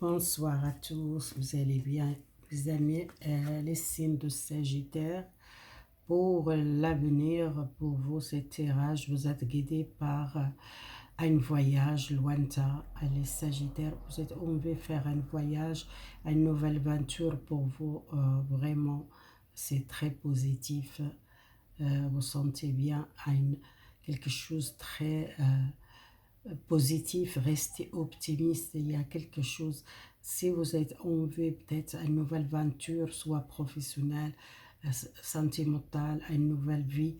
Bonsoir à tous, vous allez bien, mes amis, les signes de Sagittaire. Pour l'avenir, pour vos tirages, vous êtes guidés par un voyage lointain. Les Sagittaires, on veut faire un voyage, une nouvelle aventure pour vous, vraiment, c'est très positif. Vous sentez bien quelque chose de très positif, restez optimiste, il y a quelque chose, si vous êtes envie peut-être une nouvelle aventure, soit professionnelle, sentimentale, une nouvelle vie,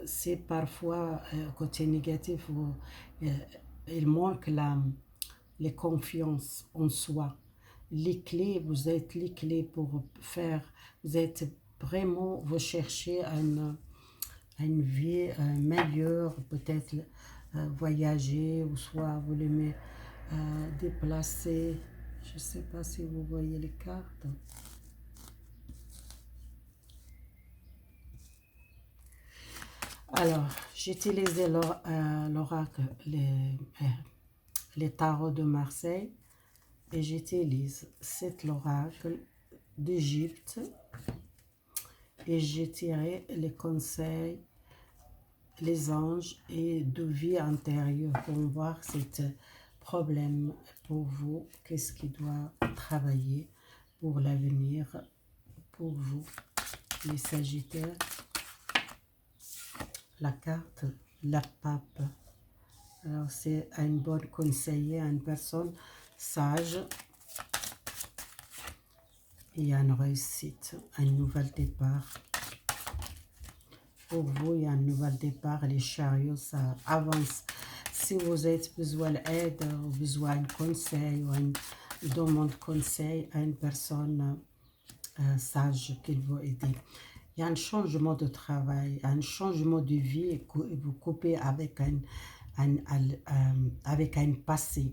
c'est parfois côté négatif, il manque la confiance en soi. Les clés, vous êtes les clés pour faire, vous êtes vraiment, vous cherchez une vie meilleure, peut-être voyager, ou soit vous l'aimez déplacer. Je ne sais pas si vous voyez les cartes. Alors, j'ai utilisé l'oracle, les tarots de Marseille, et j'utilise cet oracle d'Égypte, et j'ai tiré les conseils, les anges et de vie intérieure pour voir cet problème pour vous, qu'est-ce qui doit travailler pour l'avenir pour vous, les Sagittaires. La carte, la pape. Alors c'est une bonne conseillère, une personne sage. Il y a une réussite, un nouvel départ. Pour vous, il y a un nouvel départ. Les chariots, ça avance. Si vous avez besoin d'aide, ou besoin de conseil, ou une demande de conseil à une personne sage qui va aider. Il y a un changement de travail, un changement de vie, et vous coupez avec avec un passé.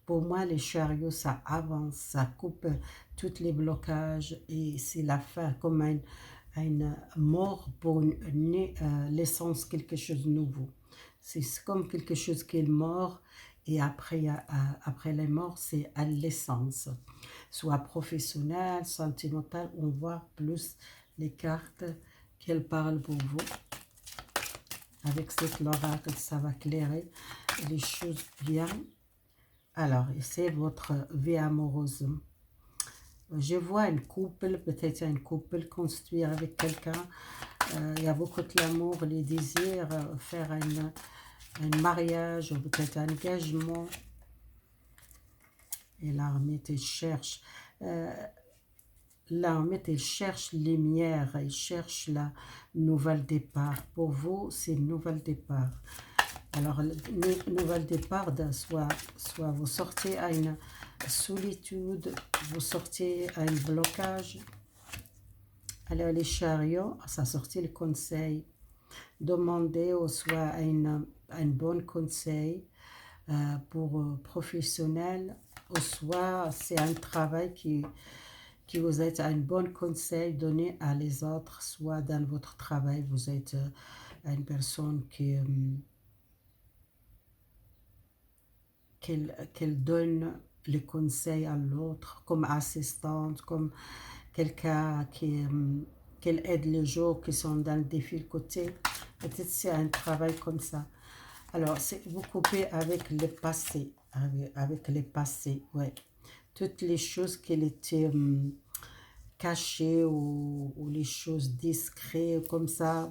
Pour moi, les chariots, ça avance, ça coupe tous les blocages, et c'est la fin, comme une mort pour l'essence, quelque chose de nouveau. C'est comme quelque chose qui est mort, et après la mort, c'est à l'essence. Soit professionnel, sentimental, on voit plus les cartes qu'elles parlent pour vous. Avec cet oracle, ça va clairer les choses bien. Alors, c'est votre vie amoureuse. Je vois une couple, peut-être un couple construire avec quelqu'un. Il y a beaucoup de l'amour, les désirs, faire un mariage, ou peut-être un engagement. Et l'armée, il cherche. L'armée, il cherche lumière, il cherche la nouvelle départ. Pour vous, c'est nouvel départ. Alors, le nouvel départ, soit vous sortez à une solitude, vous sortez à un blocage. Alors, les chariots, ça sortit le conseil. Demandez au soit un bon conseil pour professionnel, ou soit c'est un travail qui vous êtes un bon conseil donné à les autres, soit dans votre travail, vous êtes une personne qu'elle donne les conseils à l'autre, comme assistante, comme quelqu'un qu'elle aide les gens qui sont dans le difficulté. Peut-être c'est un travail comme ça. Alors, vous coupez avec le passé, avec le passé, ouais. Toutes les choses qui étaient cachées, ou les choses discrètes, comme ça,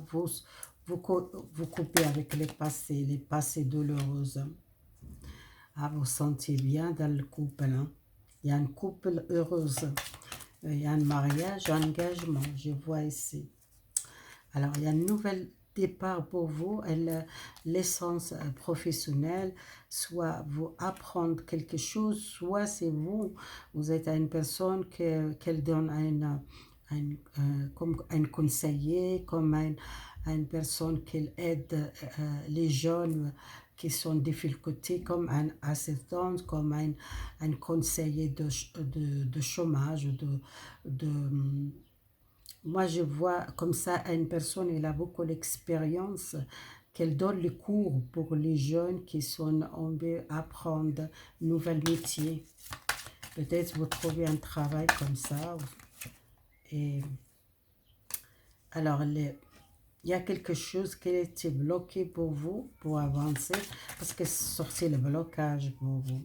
vous coupez avec les passés douloureux. Ah, vous sentez bien dans le couple, hein? Il y a un couple heureuse. Il y a un mariage, un engagement, je vois ici. Alors, il y a un nouvel départ pour vous, l'essence professionnelle, soit vous apprendre quelque chose, soit c'est vous êtes une personne qu'elle donne comme un conseiller, comme une personne qu'elle aide les jeunes qui sont en difficulté, comme un assistant, comme un conseiller de chômage, moi, je vois comme ça une personne, elle a beaucoup d'expérience, qu'elle donne les cours pour les jeunes qui sont en train d'apprendre de nouveaux métiers. Peut-être vous trouvez un travail comme ça. Et alors, il y a quelque chose qui a été bloqué pour vous, pour avancer. Parce que sortez le blocage pour vous.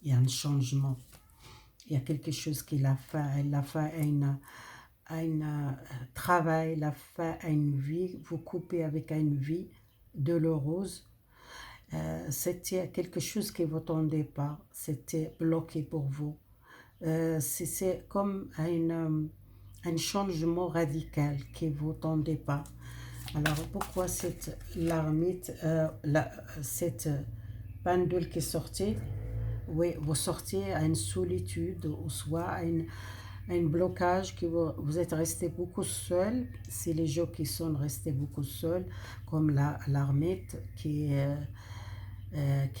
Il y a un changement. Il y a quelque chose qu'il a fait. Il a fait un travail, il a fait une vie. Vous coupez avec une vie douloureuse. C'était quelque chose qui ne vous tendait pas. C'était bloqué pour vous. C'est comme un changement radical qui ne vous tendait pas. Alors, pourquoi cette l'ermite, cette pendule qui est sortie? Oui, vous sortez à une solitude, ou soit à un blocage, que vous êtes resté beaucoup seul. C'est les gens qui sont restés beaucoup seuls, comme l'ermite qui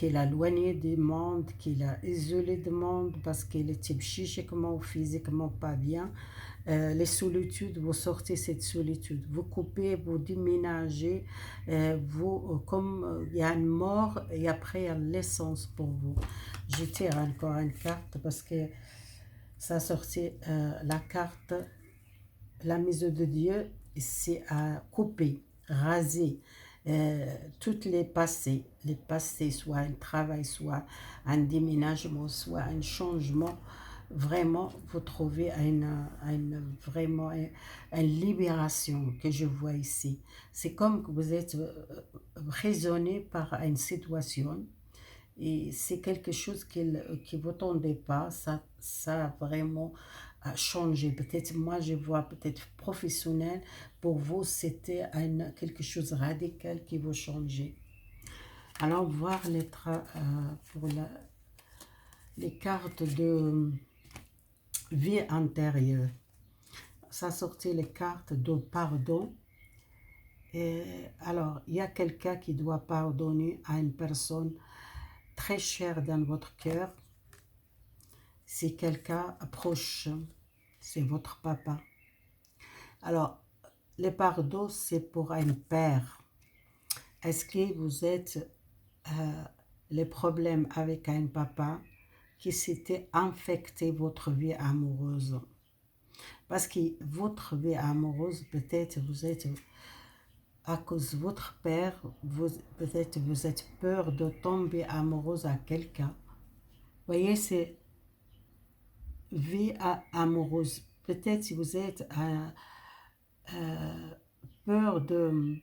l'a éloigné du monde, qui l'a isolé du monde parce qu'il était psychiquement ou physiquement pas bien. Les solitudes, vous sortez cette solitude, vous coupez, vous déménagez, comme il y a une mort et après il y a l'essence pour vous. Je tire encore une carte parce que ça sortait la carte, la mise de Dieu, c'est à couper, raser. Toutes les passés, soit un travail, soit un déménagement, soit un changement, vraiment, vous trouvez vraiment une libération que je vois ici. C'est comme que vous êtes raisonné par une situation et c'est quelque chose qui ne vous tendait pas, ça a vraiment changé. Peut-être, moi, je vois peut-être professionnel, pour vous, c'était quelque chose de radical qui vous changeait. Alors, voir pour les cartes de vie intérieure. Ça sortait les cartes de pardon. Et alors, il y a quelqu'un qui doit pardonner à une personne très chère dans votre cœur. C'est quelqu'un proche, c'est votre papa. Alors, le pardon, c'est pour un père. Est-ce que vous êtes les problèmes avec un papa qui s'était infecté votre vie amoureuse? Parce que votre vie amoureuse, peut-être vous êtes, à cause de votre père, peut-être vous êtes peur de tomber amoureuse à quelqu'un. Vous voyez, c'est vie amoureuse. Peut-être si vous êtes peur de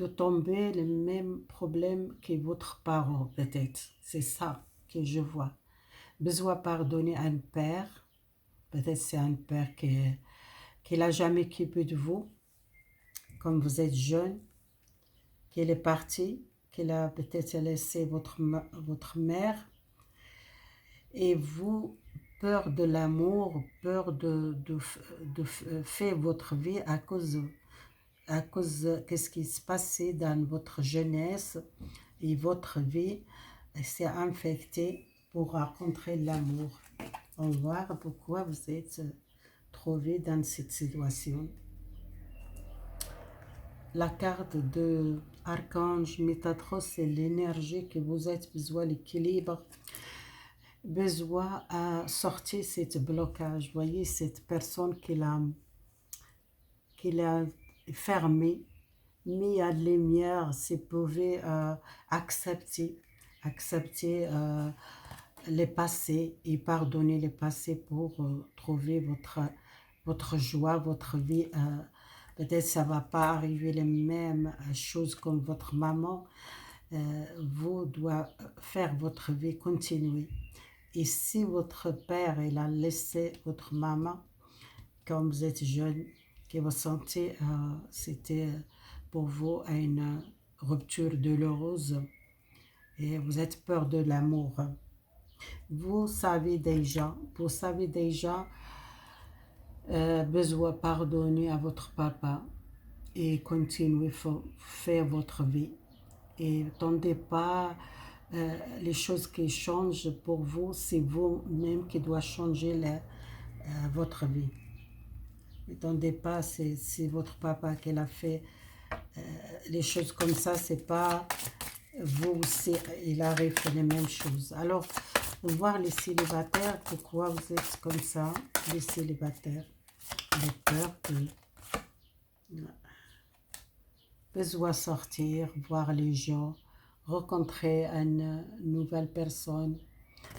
tomber le même problème que votre parent, peut-être. C'est ça que je vois. Besoin pardonner à un père. Peut-être c'est un père qui n'a jamais occupé de vous, comme vous êtes jeune, qu'il est parti, qu'il a peut-être laissé votre mère. Et vous, peur de l'amour, peur de faire votre vie à cause de ce qui se passait dans votre jeunesse et votre vie s'est infectée pour rencontrer l'amour. On va voir pourquoi vous êtes trouvé dans cette situation. La carte de Archange Métatros, c'est l'énergie que vous avez besoin, l'équilibre, besoin à sortir ce blocage. Vous voyez, cette personne qui l'a fermé, mis à la lumière, si vous pouvez accepter les passés et pardonner les passés pour trouver votre joie, votre vie. Peut-être ça ne va pas arriver les mêmes choses comme votre maman. Vous devez faire votre vie, continuer. Et si votre père il a laissé votre maman, quand vous êtes jeune, que vous sentez c'était pour vous une rupture douloureuse et vous êtes peur de l'amour. Vous savez déjà besoin pardonner à votre papa et continuer à faire votre vie. Et n'attendez pas les choses qui changent pour vous, c'est vous-même qui doit changer votre vie. N'attendez pas, c'est votre papa qui l'a fait. Les choses comme ça, c'est pas vous, il arrive les mêmes choses. Alors, voir les célibataires, pourquoi vous êtes comme ça, les célibataires, les peurs de besoin sortir, voir les gens, rencontrer une nouvelle personne.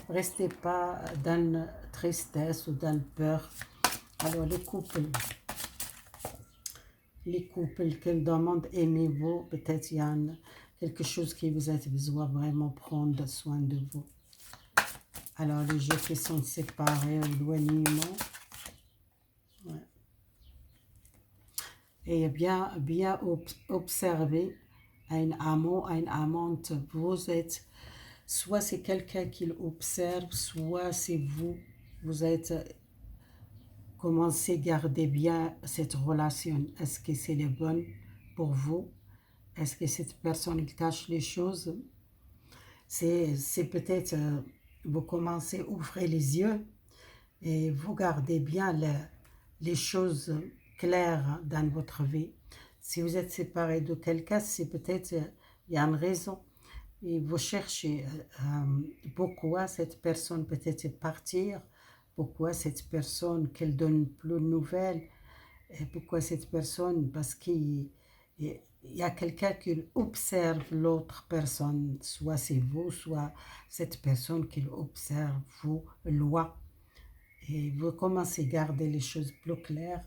Restez pas dans la tristesse ou dans la peur. Alors les couples qui demandent aimez-vous, peut-être il y a quelque chose qui vous a besoin vraiment prendre soin de vous. Alors les gens qui sont séparés, éloignement, ouais. Et bien observer un amant, une amante, vous êtes, soit c'est quelqu'un qui l'observe, soit c'est vous, vous êtes, commencez à garder bien cette relation. Est-ce que c'est le bon pour vous? Est-ce que cette personne il cache les choses? C'est peut-être, vous commencez à ouvrir les yeux et vous gardez bien les choses claires dans votre vie. Si vous êtes séparé de quelqu'un, c'est peut-être, il y a une raison. Et vous cherchez pourquoi cette personne peut-être partir, pourquoi cette personne qu'elle donne plus de nouvelles, et pourquoi cette personne, parce qu'il y a quelqu'un qui observe l'autre personne, soit c'est vous, soit cette personne qui observe vos lois. Et vous commencez à garder les choses plus claires.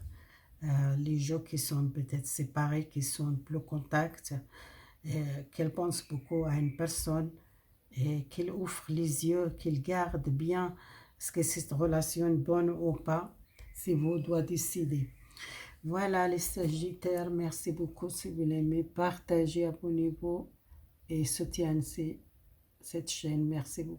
Les gens qui sont peut-être séparés, qui sont plus en contact, qu'elle pense beaucoup à une personne et qu'il ouvre les yeux, qu'il garde bien est-ce que cette relation est bonne ou pas, c'est vous doit décider. Voilà les Sagittaires, merci beaucoup si vous l'aimez, partagez, abonnez-vous et soutiennez cette chaîne, merci beaucoup.